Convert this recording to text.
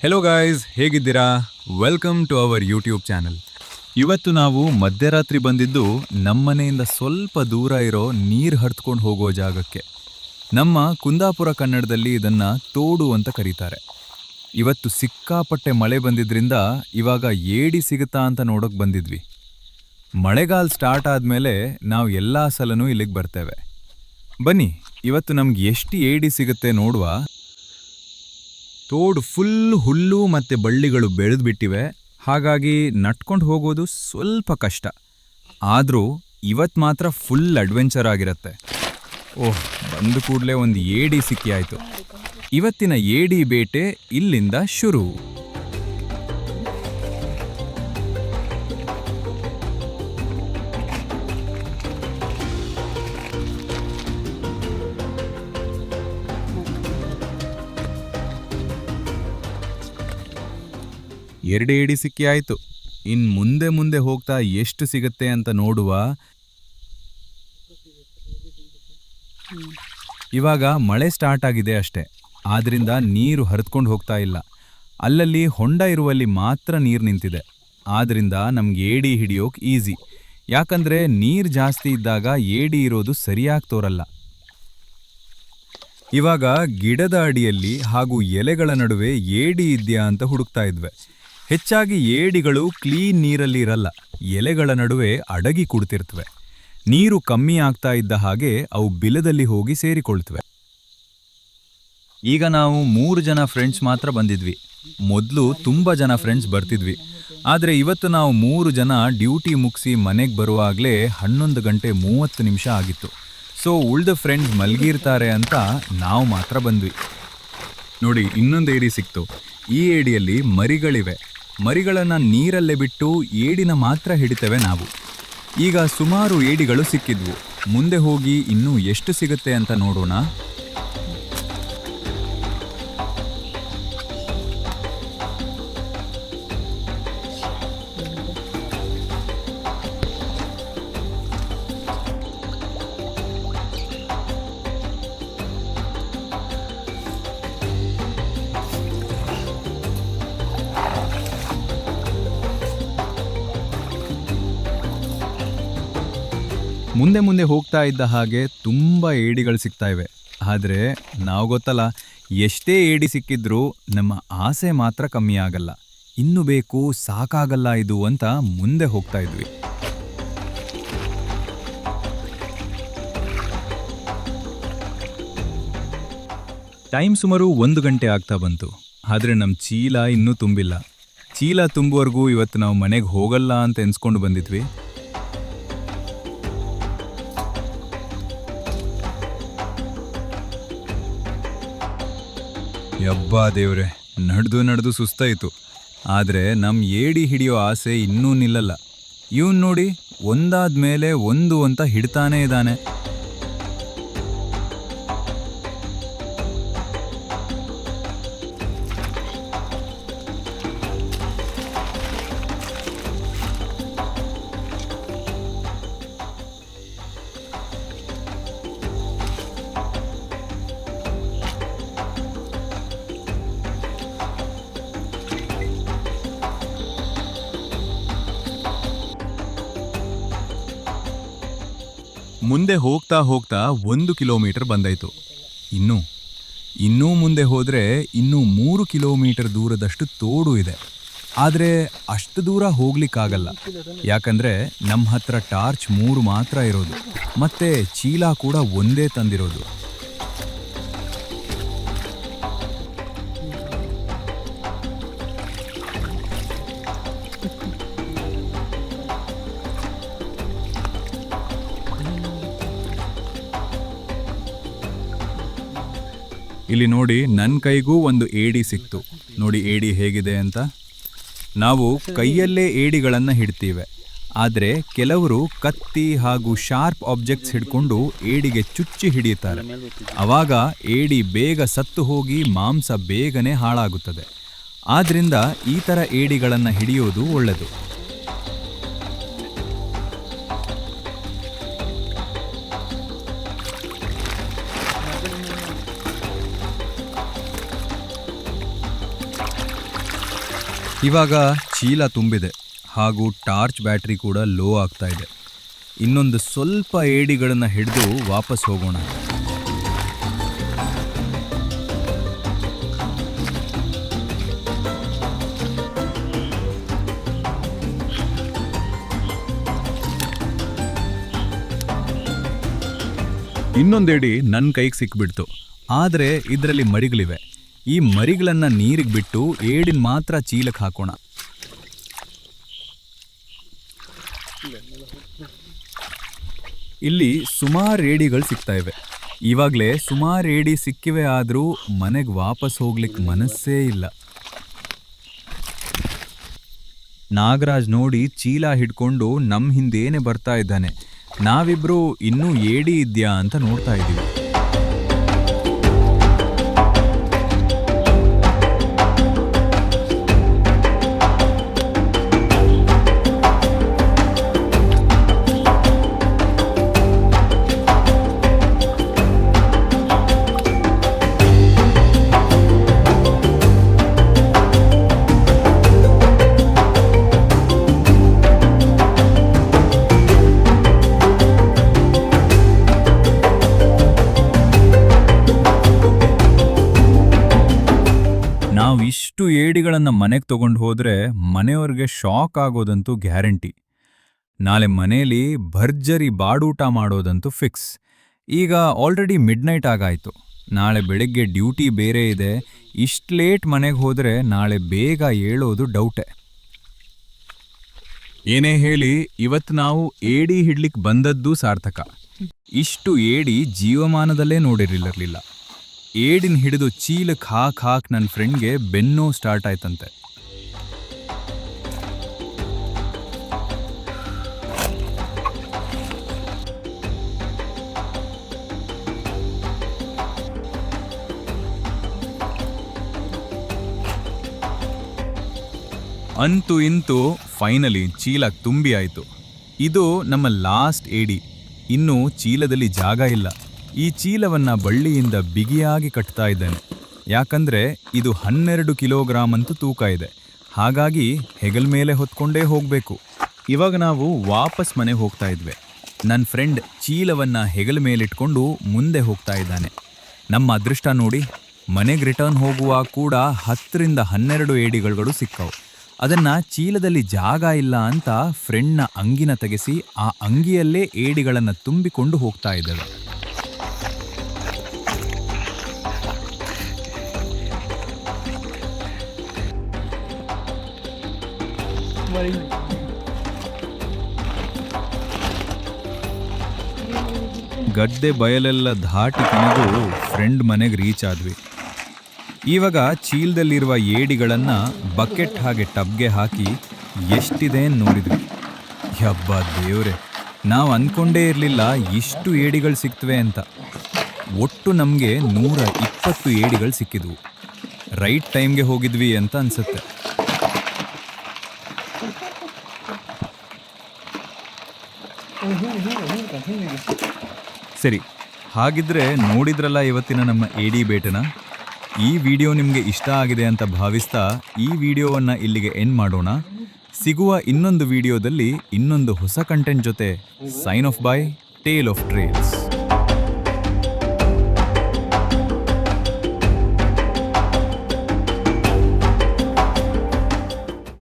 Hello guys, ಹೇಗಿದ್ದೀರಾ? Welcome to our YouTube channel. ಇವತ್ತು ನಾವು ಮಧ್ಯರಾತ್ರಿ ಬಂದಿದ್ದು ನಮ್ಮನೆಯಿಂದ ಸ್ವಲ್ಪ ದೂರ ಇರೋ ನೀರು ಹರಿದ್ಕೊಂಡು ಹೋಗೋ ಜಾಗಕ್ಕೆ. ನಮ್ಮ ಕುಂದಾಪುರ ಕನ್ನಡದಲ್ಲಿ ಇದನ್ನು ತೋಡು ಅಂತ ಕರೀತಾರೆ. ಇವತ್ತು ಸಿಕ್ಕಾಪಟ್ಟೆ ಮಳೆ ಬಂದಿದ್ರಿಂದ ಇವಾಗ ಏಡಿ ಸಿಗುತ್ತಾ ಅಂತ ನೋಡೋಕೆ ಬಂದಿದ್ವಿ. ಮಳೆಗಾಲ ಸ್ಟಾರ್ಟ್ ಆದಮೇಲೆ ನಾವು ಎಲ್ಲ ಸಲನೂ ಇಲ್ಲಿಗೆ ಬರ್ತೇವೆ. ಬನ್ನಿ, ಇವತ್ತು ನಮ್ಗೆ ಎಷ್ಟು ಏಡಿ ಸಿಗುತ್ತೆ ನೋಡುವ. ತೋಡು ಫುಲ್ ಹುಲ್ಲು ಮತ್ತು ಬಳ್ಳಿಗಳು ಬೆಳೆದು ಬಿಟ್ಟಿವೆ, ಹಾಗಾಗಿ ನಟ್ಕೊಂಡು ಹೋಗೋದು ಸ್ವಲ್ಪ ಕಷ್ಟ. ಆದರೂ ಇವತ್ತು ಮಾತ್ರ ಫುಲ್ ಅಡ್ವೆಂಚರ್ ಆಗಿರುತ್ತೆ. ಓಹ್, ಬಂದ ಕೂಡಲೇ ಒಂದು ಏಡಿ ಸಿಕ್ಕಿ ಆಯಿತು. ಇವತ್ತಿನ ಏಡಿ ಬೇಟೆ ಇಲ್ಲಿಂದ ಶುರು. ಎರಡು ಏಡಿ ಸಿಕ್ಕಿ ಆಯಿತು. ಇನ್ನು ಮುಂದೆ ಮುಂದೆ ಹೋಗ್ತಾ ಎಷ್ಟು ಸಿಗುತ್ತೆ ಅಂತ ನೋಡುವ. ಇವಾಗ ಮಳೆ ಸ್ಟಾರ್ಟ್ ಆಗಿದೆ ಅಷ್ಟೆ, ಆದ್ದರಿಂದ ನೀರು ಹರಿದ್ಕೊಂಡು ಹೋಗ್ತಾ ಇಲ್ಲ. ಅಲ್ಲಲ್ಲಿ ಹೊಂಡ ಇರುವಲ್ಲಿ ಮಾತ್ರ ನೀರು ನಿಂತಿದೆ. ಆದ್ದರಿಂದ ನಮ್ಗೆ ಏಡಿ ಹಿಡಿಯೋಕೆ ಈಸಿ, ಯಾಕಂದರೆ ನೀರು ಜಾಸ್ತಿ ಇದ್ದಾಗ ಏಡಿ ಇರೋದು ಸರಿಯಾಗಿ ತೋರಲ್ಲ. ಇವಾಗ ಗಿಡದ ಅಡಿಯಲ್ಲಿ ಹಾಗೂ ಎಲೆಗಳ ನಡುವೆ ಏಡಿ ಇದೆಯಾ ಅಂತ ಹುಡುಕ್ತಾ ಇದ್ವೆ. ಹೆಚ್ಚಾಗಿ ಏಡಿಗಳು ಕ್ಲೀನ್ ನೀರಲ್ಲಿ ಇರಲ್ಲ, ಎಲೆಗಳ ನಡುವೆ ಅಡಗಿ ಕುಡ್ತಿರ್ತವೆ. ನೀರು ಕಮ್ಮಿ ಆಗ್ತಾ ಇದ್ದ ಹಾಗೆ ಅವು ಬಿಲದಲ್ಲಿ ಹೋಗಿ ಸೇರಿಕೊಳ್ತವೆ. ಈಗ ನಾವು 3 ಜನ ಫ್ರೆಂಡ್ಸ್ ಮಾತ್ರ ಬಂದಿದ್ವಿ. ಮೊದಲು ತುಂಬ ಜನ ಫ್ರೆಂಡ್ಸ್ ಬರ್ತಿದ್ವಿ, ಆದರೆ ಇವತ್ತು ನಾವು 3 ಜನ ಡ್ಯೂಟಿ ಮುಗಿಸಿ ಮನೆಗೆ ಬರುವಾಗಲೇ 11 ಗಂಟೆ 30 ನಿಮಿಷ ಆಗಿತ್ತು. ಸೊ ಉಳ್ದ ಫ್ರೆಂಡ್ಸ್ ಮಲಗಿರ್ತಾರೆ ಅಂತ ನಾವು ಮಾತ್ರ ಬಂದ್ವಿ. ನೋಡಿ, ಇನ್ನೊಂದು ಏಡಿ ಸಿಕ್ತು. ಈ ಏಡಿಯಲ್ಲಿ ಮರಿಗಳಿವೆ. ಮರಿಗಳನ್ನು ನೀರಲ್ಲೇ ಬಿಟ್ಟು ಏಡಿನ ಮಾತ್ರ ಹಿಡಿತೇವೆ ನಾವು. ಈಗ ಸುಮಾರು ಏಡಿಗಳು ಸಿಕ್ಕಿದ್ವು. ಮುಂದೆ ಹೋಗಿ ಇನ್ನೂ ಎಷ್ಟು ಸಿಗುತ್ತೆ ಅಂತ ನೋಡೋಣ. ಮುಂದೆ ಮುಂದೆ ಹೋಗ್ತಾ ಇದ್ದ ಹಾಗೆ ತುಂಬ ಏಡಿಗಳು ಸಿಗ್ತಾ ಇವೆ. ಆದರೆ ನಾವು ಗೊತ್ತಲ್ಲ, ಎಷ್ಟೇ ಏಡಿ ಸಿಕ್ಕಿದ್ರೂ ನಮ್ಮ ಆಸೆ ಮಾತ್ರ ಕಮ್ಮಿ ಆಗಲ್ಲ. ಇನ್ನು ಬೇಕು, ಸಾಕಾಗಲ್ಲ ಇದು ಅಂತ ಮುಂದೆ ಹೋಗ್ತಾ ಇದ್ವಿ. ಟೈಮ್ ಸುಮಾರು 1 ಗಂಟೆ ಆಗ್ತಾ ಬಂತು. ಆದರೆ ನಮ್ಮ ಚೀಲ ಇನ್ನೂ ತುಂಬಿಲ್ಲ. ಚೀಲ ತುಂಬುವರೆಗೂ ಇವತ್ತು ನಾವು ಮನೆಗೆ ಹೋಗಲ್ಲ ಅಂತ ಎನ್ಸ್ಕೊಂಡು ಬಂದಿದ್ವಿ. ಯಬ್ಬಾ ದೇವ್ರೆ, ನಡೆದು ಸುಸ್ತಾಯಿತು. ಆದರೆ ನಮ್ಮ ಏಡಿ ಹಿಡಿಯೋ ಆಸೆ ಇನ್ನೂ ನಿಲ್ಲಲ್ಲ. ಇವನು ನೋಡಿ, ಒಂದಾದ ಮೇಲೆ ಒಂದು ಅಂತ ಹಿಡ್ತಾನೇ ಇದ್ದಾನೆ. ಮುಂದೆ ಹೋಗ್ತಾ ಹೋಗ್ತಾ 1 ಕಿಲೋಮೀಟರ್ ಬಂದಾಯಿತು. ಇನ್ನೂ ಮುಂದೆ ಹೋದರೆ ಇನ್ನೂ 3 ಕಿಲೋಮೀಟರ್ ದೂರದಷ್ಟು ತೋಡು ಇದೆ. ಆದರೆ ಅಷ್ಟು ದೂರ ಹೋಗ್ಲಿಕ್ಕಾಗಲ್ಲ, ಯಾಕಂದರೆ ನಮ್ಮ ಹತ್ರ ಟಾರ್ಚ್ 3 ಮಾತ್ರ ಇರೋದು, ಮತ್ತು ಚೀಲ ಕೂಡ ಒಂದೇ ತಂದಿರೋದು. ಇಲ್ಲಿ ನೋಡಿ, ನನ್ನ ಕೈಗೂ ಒಂದು ಏಡಿ ಸಿಕ್ತು. ನೋಡಿ ಏಡಿ ಹೇಗಿದೆ ಅಂತ. ನಾವು ಕೈಯಲ್ಲೇ ಏಡಿಗಳನ್ನು ಹಿಡ್ತೀವಿ, ಆದರೆ ಕೆಲವರು ಕತ್ತಿ ಹಾಗೂ ಶಾರ್ಪ್ ಆಬ್ಜೆಕ್ಟ್ಸ್ ಹಿಡ್ಕೊಂಡು ಏಡಿಗೆ ಚುಚ್ಚಿ ಹಿಡಿಯುತ್ತಾರೆ. ಆವಾಗ ಏಡಿ ಬೇಗ ಸತ್ತು ಹೋಗಿ ಮಾಂಸ ಬೇಗನೆ ಹಾಳಾಗುತ್ತದೆ. ಆದ್ದರಿಂದ ಈ ಥರ ಏಡಿಗಳನ್ನು ಹಿಡಿಯೋದು ಒಳ್ಳೆಯದು. ಇವಾಗ ಚೀಲ ತುಂಬಿದೆ ಹಾಗೂ ಟಾರ್ಚ್ ಬ್ಯಾಟ್ರಿ ಕೂಡ ಲೋ ಆಗ್ತಾ ಇದೆ. ಇನ್ನೊಂದು ಸ್ವಲ್ಪ ಏಡಿಗಳನ್ನು ಹಿಡಿದು ವಾಪಸ್ ಹೋಗೋಣ. ಇನ್ನೊಂದೇಡಿ ನನ್ನ ಕೈಗೆ ಸಿಕ್ಬಿಡ್ತು. ಆದರೆ ಇದರಲ್ಲಿ ಮರಿಗಳಿವೆ. ಈ ಮರಿಗಳನ್ನು ನೀರಿಗೆ ಬಿಟ್ಟು ಏಡಿನ ಮಾತ್ರ ಚೀಲಕ್ಕೆ ಹಾಕೋಣ. ಇಲ್ಲಿ ಸುಮಾರು ಏಡಿಗಳು ಸಿಗ್ತಾ ಇವೆ. ಇವಾಗಲೇ ಸುಮಾರು ಏಡಿ ಸಿಕ್ಕಿವೆ, ಆದರೂ ಮನೆಗೆ ವಾಪಸ್ ಹೋಗ್ಲಿಕ್ಕೆ ಮನಸ್ಸೇ ಇಲ್ಲ. ನಾಗರಾಜ್ ನೋಡಿ ಚೀಲ ಹಿಡ್ಕೊಂಡು ನಮ್ಮ ಹಿಂದೇನೆ ಬರ್ತಾ ಇದ್ದಾನೆ. ನಾವಿಬ್ರು ಇನ್ನೂ ಏಡಿ ಇದೆಯಾ ಅಂತ ನೋಡ್ತಾ ಇದ್ದೀವಿ. ನಾವು ಇಷ್ಟು ಏಡಿಗಳನ್ನು ಮನೆಗೆ ತಗೊಂಡು ಹೋದರೆ ಮನೆಯವ್ರಿಗೆ ಶಾಕ್ ಆಗೋದಂತೂ ಗ್ಯಾರಂಟಿ. ನಾಳೆ ಮನೇಲಿ ಭರ್ಜರಿ ಬಾಡೂಟ ಮಾಡೋದಂತೂ ಫಿಕ್ಸ್. ಈಗ ಆಲ್ರೆಡಿ ಮಿಡ್ನೈಟ್ ಆಗಾಯಿತು. ನಾಳೆ ಬೆಳಗ್ಗೆ ಡ್ಯೂಟಿ ಬೇರೆ ಇದೆ. ಇಷ್ಟು ಲೇಟ್ ಮನೆಗೆ ಹೋದರೆ ನಾಳೆ ಬೇಗ ಏಳೋದು ಡೌಟೆ. ಏನೇ ಹೇಳಿ, ಇವತ್ತು ನಾವು ಏಡಿ ಹಿಡ್ಲಿಕ್ಕೆ ಬಂದದ್ದು ಸಾರ್ಥಕ. ಇಷ್ಟು ಏಡಿ ಜೀವಮಾನದಲ್ಲೇ ನೋಡಿರಲಿಲ್ಲ. ಏಡಿನ ಹಿಡಿದು ಚೀಲಕ್ಕೆ ಹಾಕ್ ನನ್ನ ಫ್ರೆಂಡ್ಗೆ ಬೆನ್ನೋ ಸ್ಟಾರ್ಟ್ ಆಯ್ತಂತೆ. ಅಂತೂ ಇಂತೂ ಫೈನಲಿ ಚೀಲ ತುಂಬಿ ಆಯಿತು. ಇದು ನಮ್ಮ ಲಾಸ್ಟ್ ಏಡಿ. ಇನ್ನೂ ಚೀಲದಲ್ಲಿ ಜಾಗ ಇಲ್ಲ. ಈ ಚೀಲವನ್ನು ಬಳ್ಳಿಯಿಂದ ಬಿಗಿಯಾಗಿ ಕಟ್ತಾ ಇದ್ದೇನೆ. ಯಾಕಂದರೆ ಇದು 12 ಕಿಲೋಗ್ರಾಮ್ ಅಂತೂ ತೂಕ ಇದೆ. ಹಾಗಾಗಿ ಹೆಗಲ ಮೇಲೆ ಹೊತ್ಕೊಂಡೇ ಹೋಗಬೇಕು. ಇವಾಗ ನಾವು ವಾಪಸ್ ಮನೆ ಹೋಗ್ತಾ ಇದ್ವಿ. ನನ್ನ ಫ್ರೆಂಡ್ ಚೀಲವನ್ನು ಹೆಗಲ ಮೇಲಿಟ್ಕೊಂಡು ಮುಂದೆ ಹೋಗ್ತಾ ಇದ್ದಾನೆ. ನಮ್ಮ ಅದೃಷ್ಟ ನೋಡಿ, ಮನೆಗೆ ರಿಟರ್ನ್ ಹೋಗುವಾಗ ಕೂಡ 10-12 ಏಡಿಗಳು ಸಿಕ್ಕವು. ಅದನ್ನು ಚೀಲದಲ್ಲಿ ಜಾಗ ಇಲ್ಲ ಅಂತ ಫ್ರೆಂಡ್ನ ಅಂಗಿನ ತೆಗೆಸಿ ಆ ಅಂಗಿಯಲ್ಲೇ ಏಡಿಗಳನ್ನು ತುಂಬಿಕೊಂಡು ಹೋಗ್ತಾ ಇದ್ದೇವೆ. ಗದ್ದೆ ಬಯಲೆಲ್ಲ ದಾಟಿ ಕೊನೆಗೂ ಫ್ರೆಂಡ್ ಮನೆಗೆ ರೀಚ್ ಆದ್ವಿ. ಇವಾಗ ಚೀಲದಲ್ಲಿರುವ ಏಡಿಗಳನ್ನು ಬಕೆಟ್ ಹಾಗೆ ಟಬ್ಗೆ ಹಾಕಿ ಎಷ್ಟಿದೆ ನೋಡಿದ್ವಿ. ಯಬ್ಬ ದೇವ್ರೆ, ನಾವು ಅಂದ್ಕೊಂಡೇ ಇರಲಿಲ್ಲ ಇಷ್ಟು ಏಡಿಗಳು ಸಿಕ್ತವೆ ಅಂತ. ಒಟ್ಟು ನಮಗೆ 120 ಏಡಿಗಳು ಸಿಕ್ಕಿದ್ವು. ರೈಟ್ ಟೈಮ್ಗೆ ಹೋಗಿದ್ವಿ ಅಂತ ಅನ್ಸುತ್ತೆ. ಸರಿ, ಹಾಗಿದ್ರೆ ನೋಡಿದ್ರಲ್ಲ ಇವತ್ತಿನ ನಮ್ಮ ಏಡಿ ಬೇಟೆನ. ಈ ವಿಡಿಯೋ ನಿಮಗೆ ಇಷ್ಟ ಆಗಿದೆ ಅಂತ ಭಾವಿಸ್ತಾ ಈ ವಿಡಿಯೋವನ್ನು ಇಲ್ಲಿಗೆ ಎಂಡ್ ಮಾಡೋಣ. ಸಿಗುವ ಇನ್ನೊಂದು ವಿಡಿಯೋದಲ್ಲಿ ಇನ್ನೊಂದು ಹೊಸ ಕಂಟೆಂಟ್ ಜೊತೆ. Sign off by tale of trails.